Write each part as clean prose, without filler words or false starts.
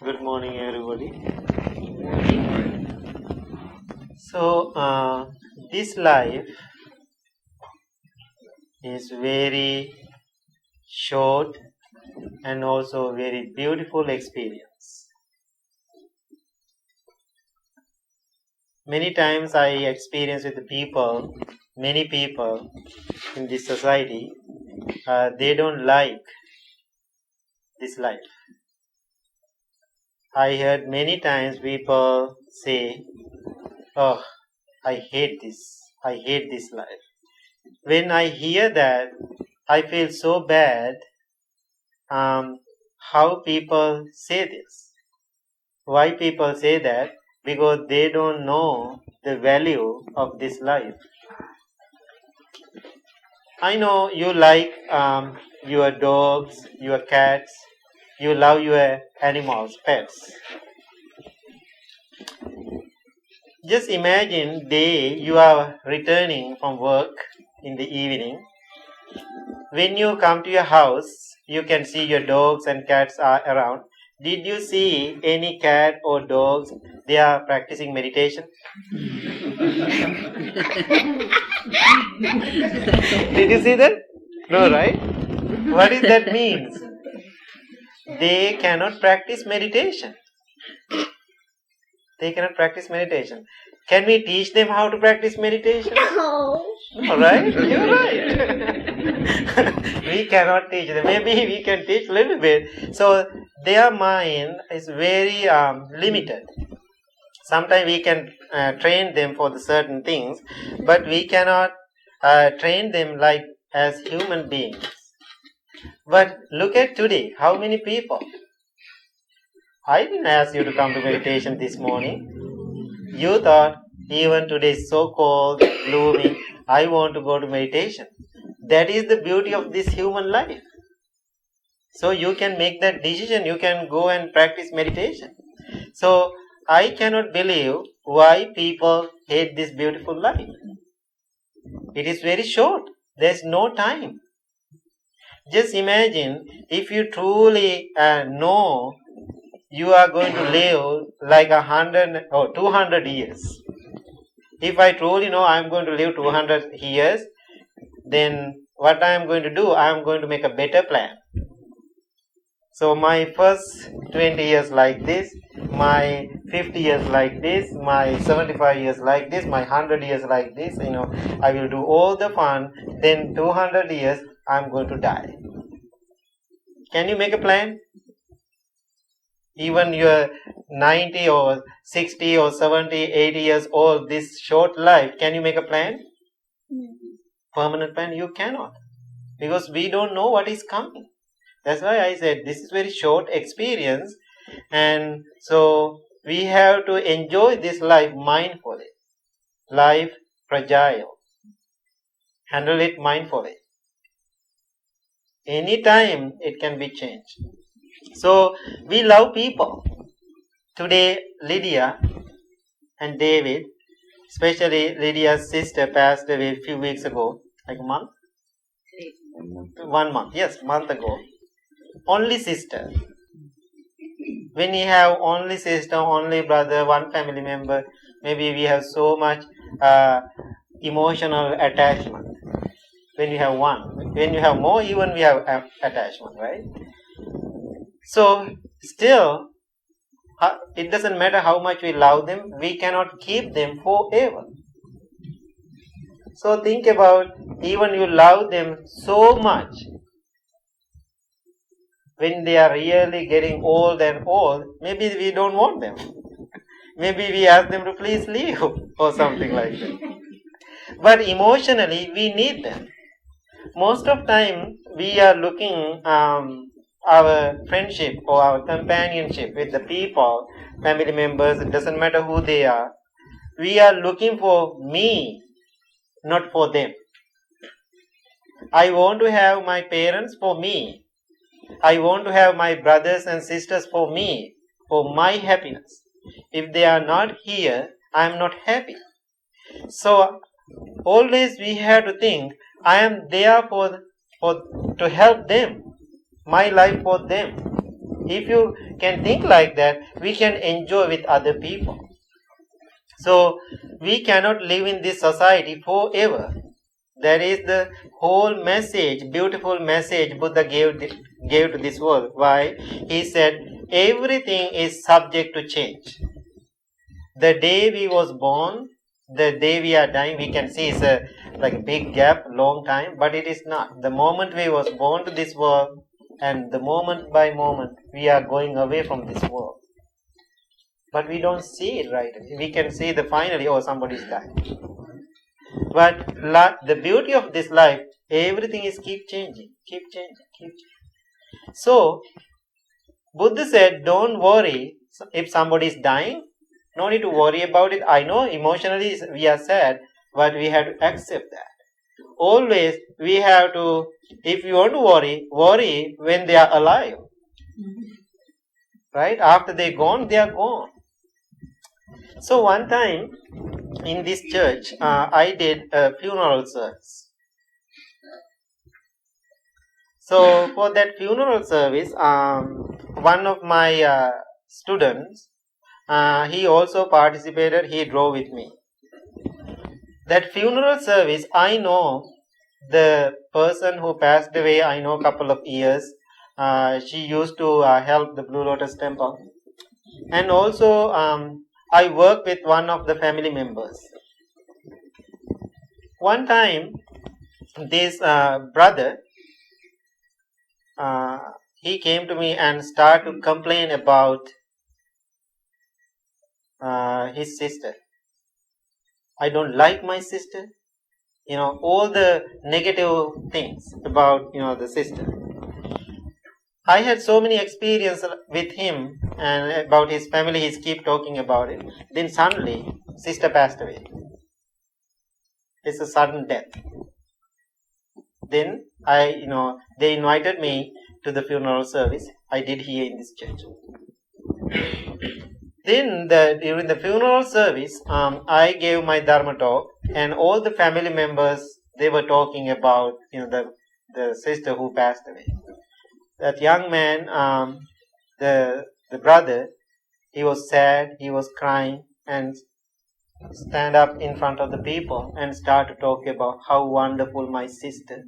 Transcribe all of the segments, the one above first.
Good morning, everybody. So, this life is very short and also very beautiful experience. Many times I experience with people, many people in this society, they don't like this life. I heard many times people say, "Oh, I hate this life." When I hear that, I feel so bad. How people say this? Why people say that? Because they don't know the value of this life. I know you like your dogs, your cats, you love your animals, pets. Just imagine day you are returning from work in the evening. When you come to your house, you can see your dogs and cats are around. Did you see any cat or dogs? They are practicing meditation. Did you see that? No, right? What does that mean? They cannot practice meditation. They cannot practice meditation. Can we teach them how to practice meditation? No. No, right? You're right. We cannot teach them. Maybe we can teach a little bit. So their mind is very limited. Sometimes we can train them for the certain things, but we cannot train them like as human beings. But look at today, how many people? I didn't ask you to come to meditation this morning. You thought, even today is so cold, gloomy, I want to go to meditation. That is the beauty of this human life. So you can make that decision, you can go and practice meditation. So I cannot believe why people hate this beautiful life. It is very short. There is no time. Just imagine if you truly know you are going to live like 100 or 200 years. If I truly know I am going to live 200 years, then what I am going to do, I am going to make a better plan. So my first 20 years like this, my 50 years like this, my 75 years like this, my 100 years like this, I will do all the fun. Then 200 years, I am going to die. Can you make a plan? Even you're 90 or 60 or 70, 80 years old, this short life, can you make a plan? Permanent plan? You cannot. Because we don't know what is coming. That's why I said this is very short experience. And so we have to enjoy this life mindfully. Life fragile. Handle it mindfully. Anytime it can be changed. So we love people. Today Lydia and David, especially Lydia's sister, passed away a few weeks ago, like a month? 1 month, yes, month ago. Only sister. When you have only sister, only brother, one family member, maybe we have so much emotional attachment. When you have one. When you have more, even we have attachment, right? So, still, it doesn't matter how much we love them, we cannot keep them forever. So think about, even you love them so much, when they are really getting old and old, maybe we don't want them. Maybe we ask them to please leave or something like that. But emotionally, we need them. Most of time, we are looking our friendship or our companionship with the people, family members, it doesn't matter who they are. We are looking for me, not for them. I want to have my parents for me. I want to have my brothers and sisters for me, for my happiness. If they are not here, I am not happy. So always we have to think, I am there to help them, my life for them. If you can think like that, we can enjoy with other people. So we cannot live in this society forever. That is the whole message, beautiful message Buddha gave to this world. Why? He said everything is subject to change. The day we was born, the day we are dying, we can see it's like a big gap, long time, but it is not. The moment we was born to this world, and the moment by moment we are going away from this world. But we don't see it right away. We can see the finally, oh, somebody's dying. But the beauty of this life, everything is keep changing. So, Buddha said, don't worry if somebody is dying. No need to worry about it. I know emotionally we are sad, but we have to accept that. Always we have to, if you want to worry when they are alive. Right? After they are gone. So one time in this church, I did a funeral service. So for that funeral service, one of my students, he also participated, he drove with me. That funeral service, I know the person who passed away, I know a couple of years. She used to help the Blue Lotus Temple. And also, I work with one of the family members. One time, this brother, he came to me and started to complain about his sister. I don't like my sister. All the negative things about, the sister. I had so many experiences with him and about his family, he keep talking about it. Then suddenly, sister passed away. It's a sudden death. Then they invited me to the funeral service. I did here in this church. Then during the funeral service, I gave my dhamma talk, and all the family members, they were talking about the sister who passed away. That young man, the brother, he was sad, he was crying, and stand up in front of the people and start to talk about how wonderful my sister.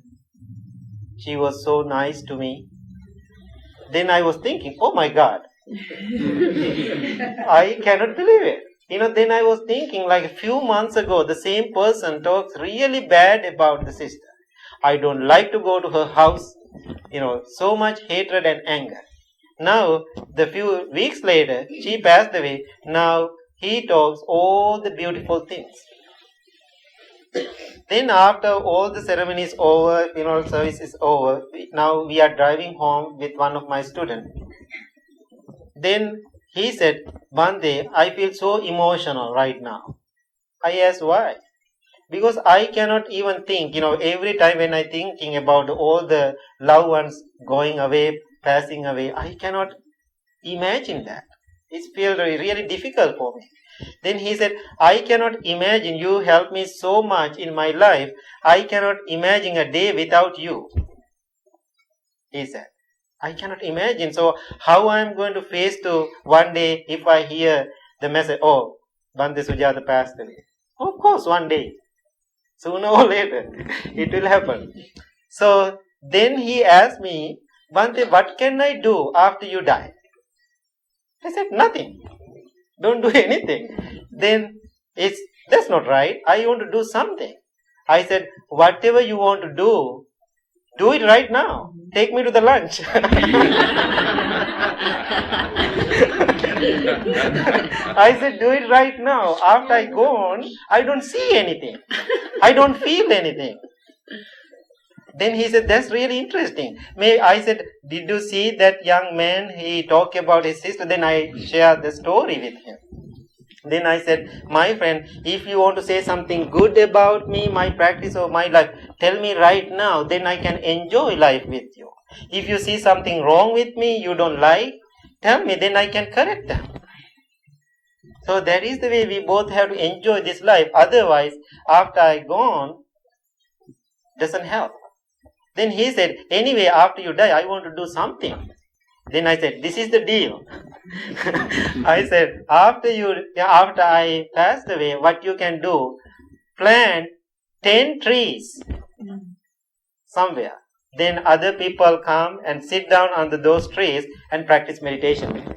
She was so nice to me. Then I was thinking, oh my God, I cannot believe it. Then I was thinking, like a few months ago, the same person talks really bad about the sister. I don't like to go to her house. So much hatred and anger. Now, the few weeks later, she passed away. Now, he talks all the beautiful things. Then after all the ceremony is over, funeral service is over, now we are driving home with one of my students. Then he said, Bhante, I feel so emotional right now. I asked why? Because I cannot even think, every time when I thinking about all the loved ones going away, passing away, I cannot imagine that. It feels really difficult for me. Then he said, I cannot imagine, you helped me so much in my life, I cannot imagine a day without you. He said, I cannot imagine. So how I am going to face to one day if I hear the message, oh, Bhante Sujatha passed away. Of course, one day. Sooner or later, it will happen. So then he asked me, Bhante, what can I do after you die? I said, nothing. Don't do anything. Then that's not right. I want to do something. I said, whatever you want to do it right now. Take me to the lunch. I said, do it right now. After I go on, I don't see anything. I don't feel anything. Then he said, that's really interesting. I said, did you see that young man? He talked about his sister. Then I shared the story with him. Then I said, my friend, if you want to say something good about me, my practice or my life, tell me right now. Then I can enjoy life with you. If you see something wrong with me, you don't like, tell me. Then I can correct them. So that is the way we both have to enjoy this life. Otherwise, after I gone, doesn't help. Then he said, anyway, after you die, I want to do something. Then I said, this is the deal. I said, after I passed away, what you can do, plant 10 trees somewhere. Then other people come and sit down under those trees and practice meditation with me.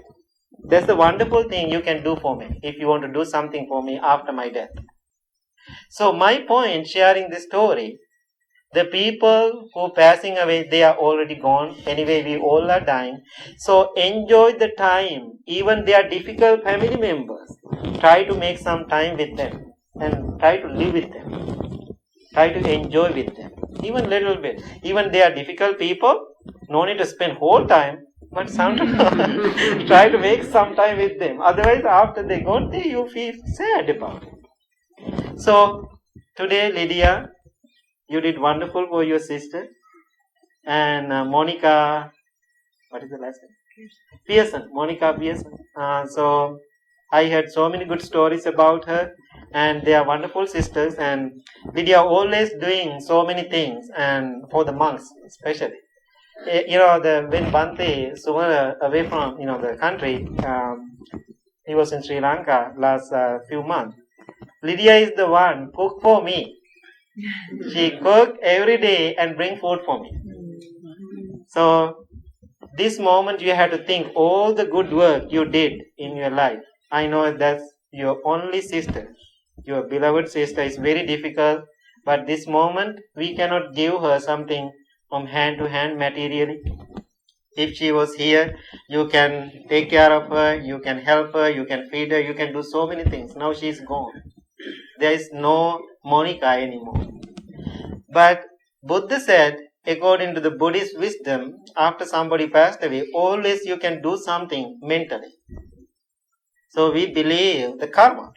That's the wonderful thing you can do for me if you want to do something for me after my death. So my point sharing this story, the people who are passing away, they are already gone. Anyway, we all are dying. So enjoy the time. Even they are difficult family members. Try to make some time with them and try to live with them. Try to enjoy with them. Even little bit. Even they are difficult people. No need to spend whole time. But sometimes try to make some time with them. Otherwise, after they go, you feel sad about it. So, today, Lydia, you did wonderful for your sister. And Monica, what is the last name? Pearson. Monica Pearson. So, I heard so many good stories about her. And they are wonderful sisters. And Lydia always doing so many things. And for the monks, especially. When Bhante Sujatha away from the country, he was in Sri Lanka last few months. Lydia is the one cook for me. She cook every day and bring food for me. So this moment you have to think all the good work you did in your life. I know that's your only sister, your beloved sister. Is very difficult, but this moment we cannot give her something from hand to hand materially. If she was here, you can take care of her, you can help her, you can feed her, you can do so many things. Now she is gone. There is no Monica anymore. But Buddha said, according to the Buddhist wisdom, after somebody passed away, always you can do something mentally. So we believe the karma.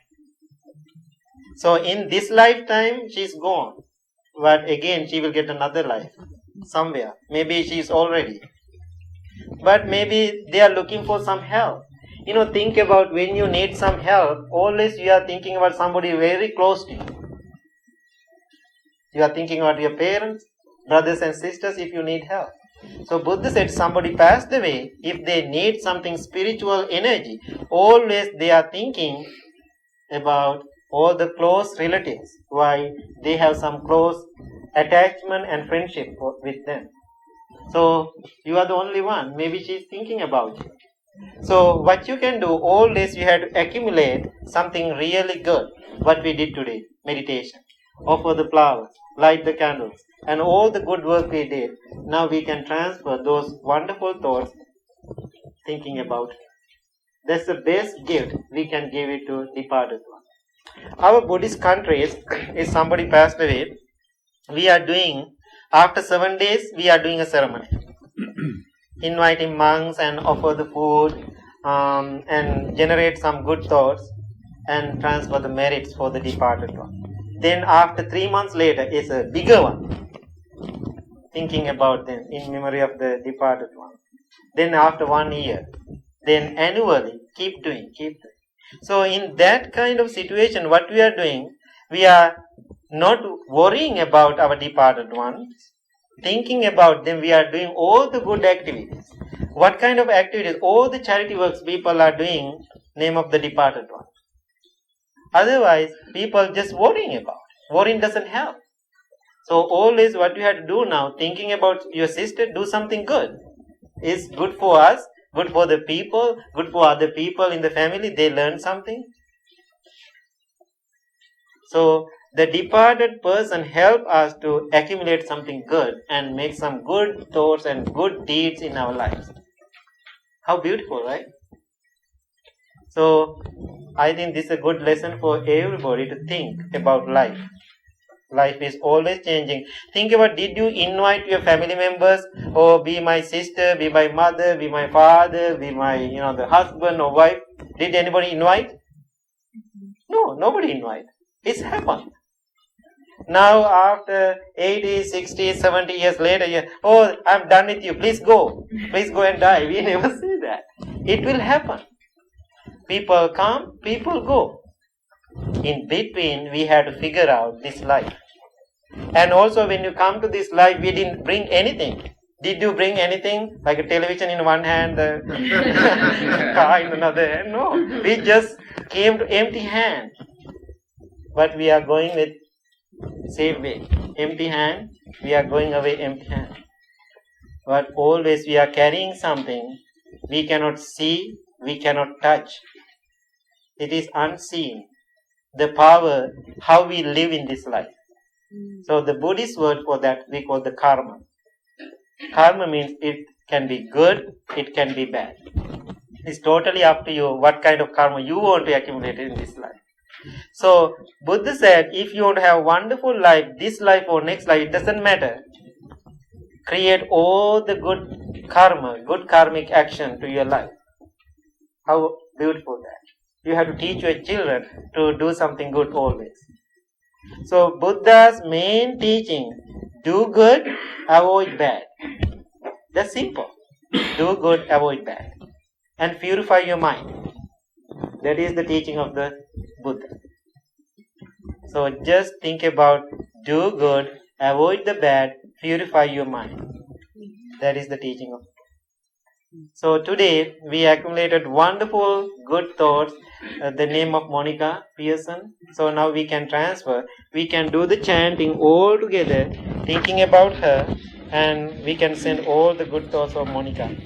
So in this lifetime, she is gone. But again, she will get another life. Somewhere. Maybe she is already. But maybe they are looking for some help. Think about when you need some help, always you are thinking about somebody very close to you. You are thinking about your parents, brothers and sisters if you need help. So Buddha said somebody passed away, if they need something spiritual energy, always they are thinking about all the close relatives. Why? They have some close attachment and friendship with them. So you are the only one. Maybe she is thinking about you. So what you can do, always you have to accumulate something really good. What we did today, meditation, offer the flowers, light the candles, and all the good work we did. Now we can transfer those wonderful thoughts thinking about. That's the best gift we can give it to departed one. Our Buddhist countries, if somebody passed away, we are doing, after 7 days, we are doing a ceremony. Inviting monks and offer the food and generate some good thoughts and transfer the merits for the departed one. Then after 3 months later is a bigger one. Thinking about them in memory of the departed one. Then after 1 year. Then annually, keep doing. So in that kind of situation, what we are doing, we are not worrying about our departed ones, thinking about them, we are doing all the good activities. What kind of activities? All the charity works people are doing, name of the departed one. Otherwise, people just worrying about it. Worrying doesn't help. So always what you have to do now, thinking about your sister, do something good. It's good for us, good for the people, good for other people in the family, they learn something. So the departed person help us to accumulate something good and make some good thoughts and good deeds in our lives. How beautiful, right? So I think this is a good lesson for everybody to think about life. Life is always changing. Think about, did you invite your family members? Oh, be my sister, be my mother, be my father, be my, the husband or wife. Did anybody invite? No, nobody invite. It's happened. Now after 80, 60, 70 years later, oh, I'm done with you. Please go. Please go and die. We never say that. It will happen. People come, people go. In between, we had to figure out this life. And also when you come to this life, we didn't bring anything. Did you bring anything like a television in one hand, the car in another hand? No, we just came to empty hand. But we are going with same way, empty hand. We are going away empty hand. But always we are carrying something we cannot see, we cannot touch. It is unseen. The power, how we live in this life. So the Buddhist word for that we call the karma. Karma means it can be good, it can be bad. It's totally up to you what kind of karma you want to accumulate in this life. So Buddha said, if you want to have a wonderful life, this life or next life, it doesn't matter. Create all the good karma, good karmic action to your life. How beautiful that. You have to teach your children to do something good always. So Buddha's main teaching, do good, avoid bad. That's simple. Do good, avoid bad. And purify your mind. That is the teaching of the Buddha. So just think about do good, avoid the bad, purify your mind. That is the teaching of. So today we accumulated wonderful good thoughts. The name of Monica Pearson. So now we can transfer. We can do the chanting all together, thinking about her, and we can send all the good thoughts of Monica.